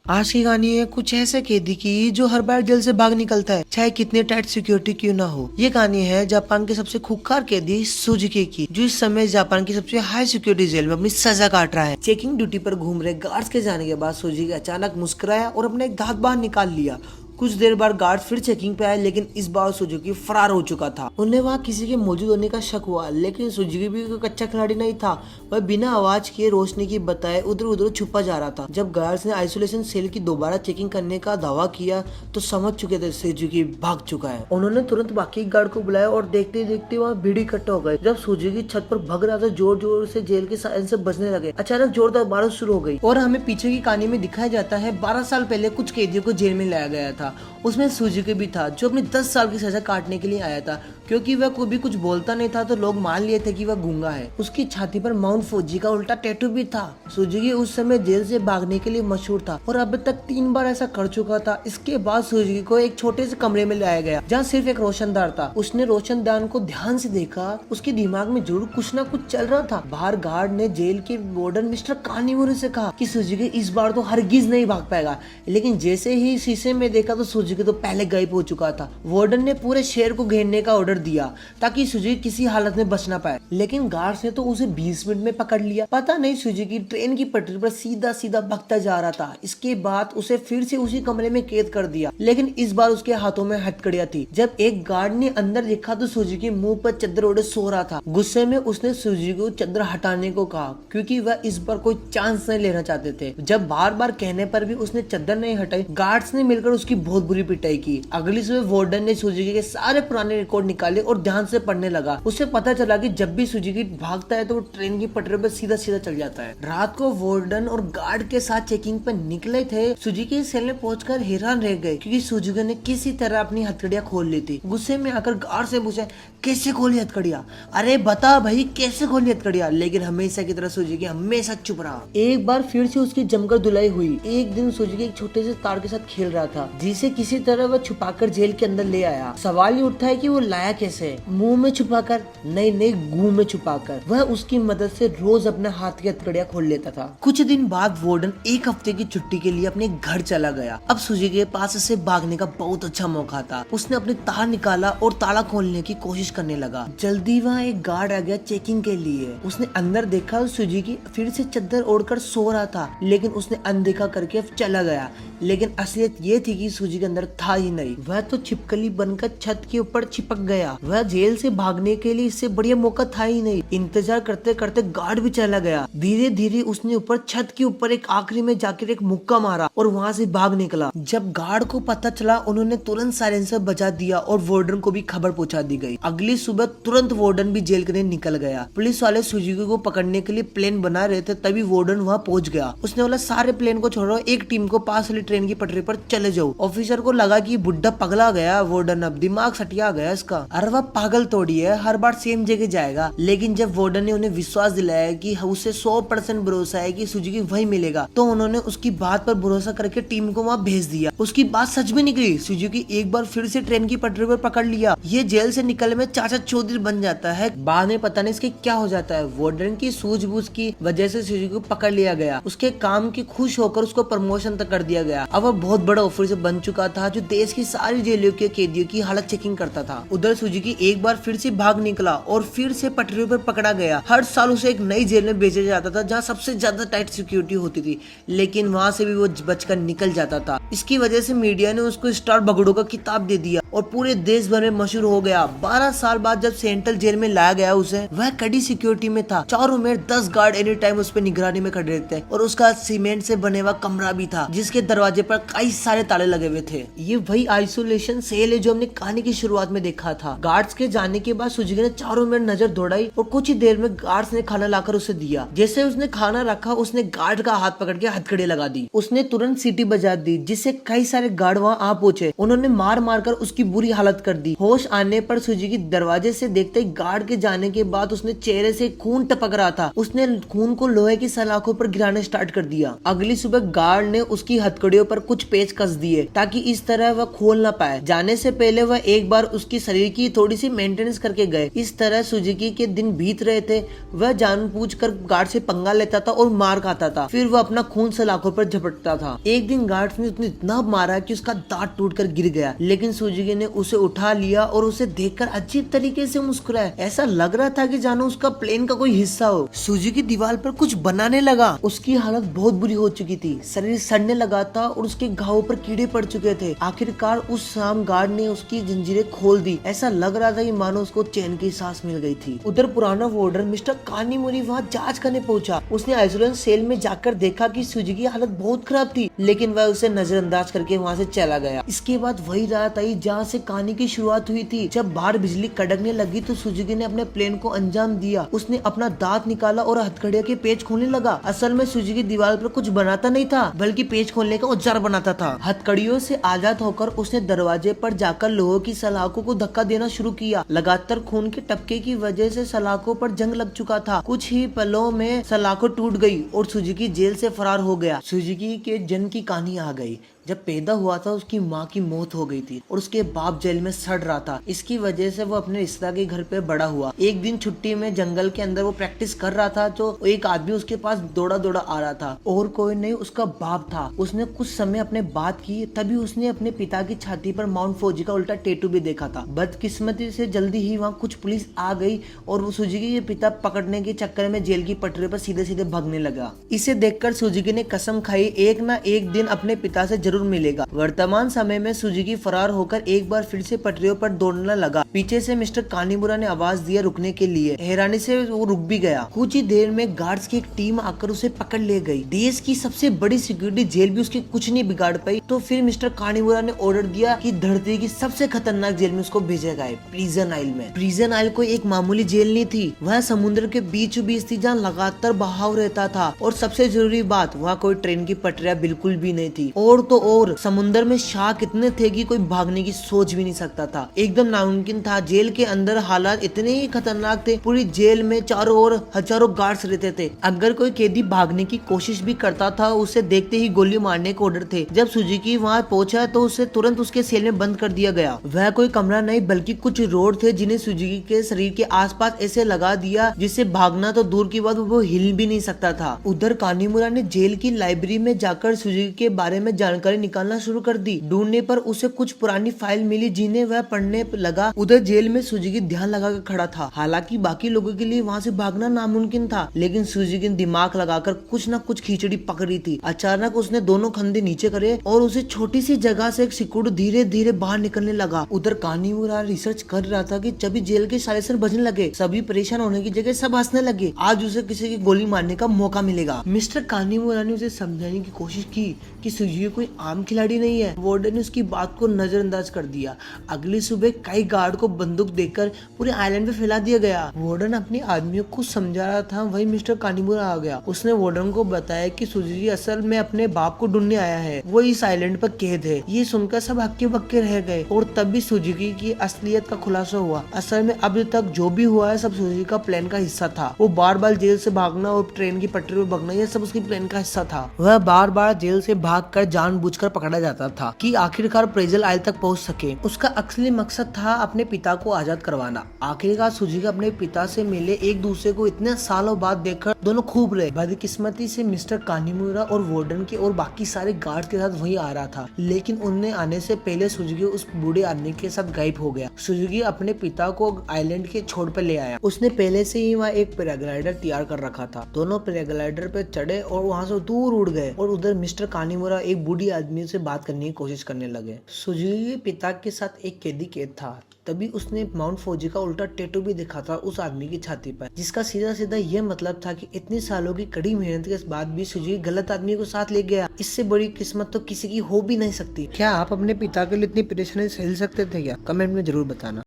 आज की कहानी है कुछ ऐसे कैदी की जो हर बार जेल से भाग निकलता है, चाहे कितने टाइट सिक्योरिटी क्यों ना हो। ये कहानी है जापान के सबसे खूंखार कैदी सुजुकी की, जो इस समय जापान की सबसे हाई सिक्योरिटी जेल में अपनी सजा काट रहा है। चेकिंग ड्यूटी पर घूम रहे गार्ड्स के जाने के बाद सुजुकी अचानक मुस्कुराया और अपना एक दांत बाहर निकाल लिया। कुछ देर बाद गार्ड फिर चेकिंग पे आए, लेकिन इस बार सुजुकी फरार हो चुका था। उन्हें वहाँ किसी के मौजूद होने का शक हुआ, लेकिन सुजुकी भी कोई कच्चा खिलाड़ी नहीं था। वह बिना आवाज किए रोशनी की बताए उधर उधर छुपा जा रहा था। जब गार्ड्स ने आइसोलेशन सेल की दोबारा चेकिंग करने का दावा किया तो समझ चुके थे सुजुकी भाग चुका है। उन्होंने तुरंत बाकी गार्ड को बुलाया और देखते देखते वहाँ भीड़ इकट्ठा हो गई। जब सुजुकी छत पर भाग रहा था, जोर जोर से जेल के सायरन से बजने लगे। अचानक जोरदार बारिश शुरू हो गई और हमें पीछे की कहानी में दिखाया जाता है 12 साल पहले कुछ कैदियों को जेल में लाया गया था। उसमें सुजुकी भी था, जो अपनी 10 साल की सजा काटने के लिए आया था। क्योंकि वह कोई भी कुछ बोलता नहीं था तो लोग मान लिए थे कि वह गूंगा है। उसकी छाती पर माउंट फूजी का उल्टा टैटू भी था। सुजुकी उस समय जेल से भागने के लिए मशहूर था और अब तक 3 बार ऐसा कर चुका था। इसके बाद सुजुकी को एक छोटे से कमरे में लाया गया जहाँ सिर्फ एक रोशनदान था। उसने रोशनदान को ध्यान से देखा। उसके दिमाग में जरूर कुछ ना कुछ चल रहा था। बाहर गार्ड ने जेल के वार्डन मिस्टर कानीमुरी से कहा कि सुजुकी इस बार तो हरगिज नहीं भाग पाएगा, लेकिन जैसे ही शीशे में देखा तो सुजुकी तो पहले गायब हो चुका था। वार्डन ने पूरे शहर को घेरने का ऑर्डर दिया ताकि सुजुकी किसी हालत में बच ना पाए, लेकिन गार्ड्स ने तो उसे 20 मिनट में पकड़ लिया। पता नहीं सुजुकी ट्रेन की पटरी पर सीधा सीधा भागता जा रहा था। इसके बाद उसे फिर से उसी कमरे में कैद कर दिया, लेकिन इस बार उसके हाथों में हथकड़ियां थी। जब एक गार्ड ने अंदर देखा तो सुजुकी मुंह पर चादर ओढ़े सो रहा था। गुस्से में उसने सुजुकी को चादर हटाने को कहा, क्योंकि वह इस बार कोई चांस नहीं लेना चाहते थे। जब बार बार कहने पर भी उसने चादर नहीं हटाई, गार्ड्स ने मिलकर उसकी बहुत बुरी पिटाई की। अगली सुबह वार्डन ने सुजुकी के सारे पुराने रिकॉर्ड निकाले और ध्यान से पढ़ने लगा। उसे पता चला कि जब भी सुजुकी भागता है तो वो ट्रेन की पटरी पर सीधा सीधा चल जाता है। रात को वार्डन और गार्ड के साथ चेकिंग पर निकले थे। सुजुकी सेल में पहुंचकर हैरान रह गए, क्योंकि सुजुकी ने किसी तरह अपनी हथकड़ियां खोल ली थी। गुस्से में आकर गार्ड से पूछा, कैसे खोली हथकड़ियां? अरे बता भाई, कैसे खोली हथकड़ियां? लेकिन हमेशा की तरह सुजुकी हमेशा चुप रहा। एक बार फिर से उसकी जमकर धुलाई हुई। एक दिन सुजुकी एक छोटे से तार के साथ खेल रहा था, जिसे किसी तरह वह छुपाकर जेल के अंदर ले आया। सवाल ये उठता है कि वो लाया कैसे? मुंह में छुपाकर? नहीं, गू में छुपाकर। वह उसकी मदद से रोज अपने हाथ की हथकड़ियां खोल लेता था। कुछ दिन बाद वार्डन एक हफ्ते की छुट्टी के लिए अपने घर चला गया। अब सुजुकी के पास से भागने का बहुत अच्छा मौका था। उसने अपनी तार निकाला और ताला खोलने की कोशिश करने लगा। जल्दी वहाँ एक गार्ड आ गया चेकिंग के लिए। उसने अंदर देखा, सुजुकी फिर से चादर ओढ़कर सो रहा था, लेकिन उसने अनदेखा करके चला गया। लेकिन असलियत ये थी कि सुजुकी अंदर था ही नहीं। वह तो छिपकली बनकर छत के ऊपर चिपक गया। वह जेल से भागने के लिए इससे बढ़िया मौका था ही नहीं। इंतजार करते करते गार्ड भी चला गया। धीरे धीरे उसने ऊपर छत के ऊपर एक आखिरी में जाकर एक मुक्का मारा और वहाँ से भाग निकला। जब गार्ड को पता चला, उन्होंने तुरंत साइलेंसर बजा दिया और वार्डन को भी खबर पहुंचा दी गई। अगली सुबह तुरंत वार्डन भी जेल के लिए निकल गया। पुलिस वाले सुजुकी को पकड़ने के लिए प्लेन बना रहे थे, तभी वार्डन वहाँ पहुंच गया। उसने बोला, सारे प्लेन को छोड़ो, एक टीम को पास वाली ट्रेन की पटरी पर चले जाओ। ऑफिसर को लगा कि बुड्ढा पगला गया, वार्डन अब दिमाग सटिया गया इसका। अरे वह पागल तोड़ी है, हर बार सेम जगह जाएगा। लेकिन जब वार्डन ने उन्हें विश्वास दिलाया कि उसे 100% भरोसा है कि सुजुकी वही मिलेगा, तो उन्होंने उसकी बात पर भरोसा करके टीम को वहाँ भेज दिया। उसकी बात सच में निकली। सुजुकी एक बार फिर से ट्रेन की पटरी पर पकड़ लिया। ये जेल से निकलने में चाचा चौधरी बन जाता है। बाद में पता नहीं इसके क्या हो जाता है। वार्डन की सूझबूझ की वजह से सुजुकी को पकड़ लिया गया। उसके काम की खुश होकर उसको प्रमोशन तक कर दिया गया। अब वह बहुत बड़ा ऑफिसर बन चुका था, जो देश की सारी जेलों के कैदियों की हालत चेकिंग करता था। उधर सुजुकी एक बार फिर से भाग निकला और फिर से पटरियों पर पकड़ा गया। हर साल उसे एक नई जेल में भेजा जाता था, जहाँ सबसे ज्यादा टाइट सिक्योरिटी होती थी, लेकिन वहाँ से भी वो बचकर निकल जाता था। इसकी वजह से मीडिया ने उसको स्टार भगड़ों का खिताब दे दिया और पूरे देश भर में मशहूर हो गया। 12 साल बाद जब सेंट्रल जेल में लाया गया उसे, वह कड़ी सिक्योरिटी में था। चारों में 10 गार्ड एनी टाइम उस पर निगरानी में खड़े रहते और उसका सीमेंट से बने हुआ कमरा भी था, जिसके दरवाजे पर कई सारे ताले लगे हुए थे। ये वही आइसोलेशन सेल है जो हमने कहानी की शुरुआत में देखा था। गार्ड्स के जाने के बाद सुजुकी ने चारों में नजर दौड़ाई और कुछ ही देर में गार्ड्स ने खाना लाकर उसे दिया। जैसे उसने खाना रखा, उसने गार्ड का हाथ पकड़ के हथकड़ी लगा दी। उसने तुरंत सीटी बजा दी, जिससे कई सारे गार्ड वहाँ आ पहुंचे। उन्होंने मार मार कर उसकी बुरी हालत कर दी। होश आने पर सुजुकी दरवाजे से देखते ही गार्ड के जाने के बाद उसने चेहरे से खून टपक रहा था। उसने खून को लोहे की सलाखों पर गिराने स्टार्ट कर दिया। अगली सुबह गार्ड ने उसकी हथकड़ियों पर कुछ पेच कस दिए ताकि इस तरह वह खोल ना पाए। जाने से पहले वह एक बार उसकी शरीर की थोड़ी सी मेंटेनेंस करके गए। इस तरह सुजुकी के दिन बीत रहे थे। वह जानबूझकर गार्ड से पंगा लेता था और मार खाता था, फिर वह अपना खून सलाखों पर झपटता था। एक दिन गार्ड्स ने उसने इतना मारा कि उसका दांत टूटकर गिर गया, लेकिन सुजुकी ने उसे उठा लिया और उसे देखकर अजीब तरीके से मुस्कुराया। ऐसा लग रहा था कि जानो उसका प्लेन का कोई हिस्सा हो। सुजुकी दीवार पर कुछ बनाने लगा। उसकी हालत बहुत बुरी हो चुकी थी, शरीर सड़ने लगा था और उसके घावों पर कीड़े पड़ चुके थे। आखिरकार उस शाम गार्ड ने उसकी जंजीरें खोल दी। ऐसा लग रहा था कि मानो उसको चैन की सांस मिल गई थी। उधर पुराना वार्डन मिस्टर कानीमोरी वहाँ जांच करने पहुंचा। उसने आइसोलेशन सेल में जाकर देखा कि सुजुकी की हालत बहुत खराब थी, लेकिन वह उसे नजरअंदाज करके वहाँ से चला गया। इसके बाद वही रात आई जहाँ से कहानी की शुरुआत हुई थी। जब बाहर बिजली कड़कने लगी तो सुजुकी ने अपने प्लेन को अंजाम दिया। उसने अपना दांत निकाला और हथकड़िया के पेच खोलने लगा। असल में सुजुकी दीवार पर कुछ बनाता नहीं था, बल्कि पेच खोलने का औजार बनाता था। हथकड़ियों से आजाद होकर उसने दरवाजे पर जाकर लोहे की सलाखों को धक्का देना शुरू किया। लगातार खून के टपके की वजह से सलाखों पर जंग लग चुका था। कुछ ही पलों में सलाखों टूट गई और सुजुकी जेल से फरार हो गया। सुजुकी के जन्म की कहानी आ गई। जब पैदा हुआ था उसकी माँ की मौत हो गई थी और उसके बाप जेल में सड़ रहा था। इसकी वजह से वो अपने रिश्ता के घर पे बड़ा हुआ। एक दिन छुट्टी में जंगल के अंदर वो प्रैक्टिस कर रहा था तो एक आदमी उसके पास दौड़ा दौड़ा आ रहा था और कोई नहीं, उसका बाप था। उसने कुछ समय अपने बात की, तभी उसने अपने पिता की छाती पर माउंट फौजी का उल्टा टैटू भी देखा था। बदकिस्मती से जल्दी ही वहाँ कुछ पुलिस आ गई और वो सुजुकी के पिता पकड़ने के चक्कर में जेल की पटरी पर सीधे सीधे भागने लगा। इसे देखकर सुजुकी ने कसम खाई एक ना एक दिन अपने पिता से जरूर मिलेगा। वर्तमान समय में सुजुकी फरार होकर एक बार फिर से पटरियों पर दौड़ने लगा। पीछे से मिस्टर कानीमुरा ने आवाज दिया रुकने के लिए। हैरानी से वो रुक भी गया। कुछ ही देर में गार्ड्स की एक टीम आकर उसे पकड़ ले गई। देश की सबसे बड़ी सिक्योरिटी जेल भी उसके कुछ नहीं बिगाड़ पाई। तो फिर मिस्टर कानीमुरा ने ऑर्डर दिया कि धरती की सबसे खतरनाक जेल में उसको भेजा गया, प्रिजन आइल में। प्रिजन आइल कोई एक मामूली जेल नहीं थी, वह समुद्र के बीचों बीच थी जहाँ लगातार बहाव रहता था। और सबसे जरूरी बात, वहाँ कोई ट्रेन की पटरियां बिल्कुल भी नहीं थी। और तो और समुद्र में शार्क इतने थे कि कोई भागने की सोच भी नहीं सकता था। एकदम नामुमकिन था। जेल के अंदर हालात इतने ही खतरनाक थे। पूरी जेल में चारों ओर हजारों गार्ड्स रहते थे। अगर कोई कैदी भागने की कोशिश भी करता था उसे देखते ही गोली मारने के ऑर्डर थे। जब सुजुकी वहाँ पहुंचा तो उसे तुरंत उसके सेल में बंद कर दिया गया। वह कोई कमरा नहीं बल्कि कुछ रोड थे जिन्हें सुजुकी के शरीर के आसपास ऐसे लगा दिया जिससे भागना तो दूर की बात, वो हिल भी नहीं सकता था। उधर कानीमुरा ने जेल की लाइब्रेरी में जाकर सुजुकी के बारे में जानकारी निकालना शुरू कर दी। ढूंढने पर उसे कुछ पुरानी फाइल मिली जिन्हें वह पढ़ने लगा। उधर जेल में सुजुकी ध्यान लगाकर खड़ा था। हालांकि बाकी लोगों के लिए वहाँ से भागना नामुमकिन था, लेकिन सुजुकी ने दिमाग लगाकर कुछ न कुछ खिचड़ी पकड़ी थी। अचानक उसने दोनों कंधे नीचे करे और उसे छोटी सी जगह से एक सिक्योरिटी धीरे धीरे बाहर निकलने लगा। उधर कानीमुरा रिसर्च कर रहा था कि जब जेल के साइलेंसर बजने लगे सभी परेशान होने की जगह सब हंसने लगे। आज उसे किसी की गोली मारने का मौका मिलेगा। मिस्टर कानीमुरा ने उसे समझाने की कोशिश की कि सुजुकी कोई आम खिलाड़ी नहीं है। वार्डन ने उसकी बात को नजरअंदाज कर दिया। अगली सुबह कई गार्ड को बंदूक देकर पूरे आइलैंड पे फैला दिया गया। वार्डन अपने आदमियों को समझा रहा था, वही मिस्टर कानीमुरा आ गया। उसने वार्डन को बताया कि सुजुकी असल में अपने बाप को ढूंढने आया है, वो इस आइलैंड पर कैद है। ये सुनकर सब हक्के बक्के रह गए और तभी सुजुकी की असलियत का खुलासा हुआ। असल में अब तक जो भी हुआ है सब सुजुकी का प्लान का हिस्सा था। वो बार बार जेल से भागना और ट्रेन की पटरी पर भागना, ये सब उसकी प्लान का हिस्सा था। वह बार बार जेल से भागकर जानबूझकर पकड़ा जाता था कि आखिरकार प्रिजन आइल तक पहुंच सके। उसका असली मकसद था अपने पिता को आजाद करवाना। आखिरकार सुजुकी अपने पिता से मिले, एक दूसरे को इतने सालों बाद देखकर दोनों खूब रहे। बदकिस्मती से मिस्टर कानीमुरा और वार्डन के और बाकी सारे गार्ड के साथ वही आ रहा था, लेकिन उनने आने से पहले सुजुकी उस बूढ़े आदमी के साथ गायब हो गया। सुजुकी अपने पिता को आइलैंड के छोर पर ले आया। उसने पहले से ही वहाँ एक पैराग्लाइडर तैयार कर रखा था। दोनों पैराग्लाइडर पे चढ़े और वहाँ से दूर उड़ गए और उधर मिस्टर कानीमुरा एक बूढ़ी आदमी से बात करने की कोशिश करने लगे। सुजुकी के पिता के साथ एक कैदी कैद था। तभी उसने माउंट फौजी का उल्टा टैटू भी देखा था उस आदमी की छाती पर, जिसका सीधा सीधा ये मतलब था कि इतनी सालों की कड़ी मेहनत के बाद भी सुजुकी गलत आदमी को साथ ले गया। इससे बड़ी किस्मत तो किसी की हो भी नहीं सकती। क्या आप अपने पिता के लिए इतनी परेशानी सहल सकते थे क्या? कमेंट में जरूर बताना।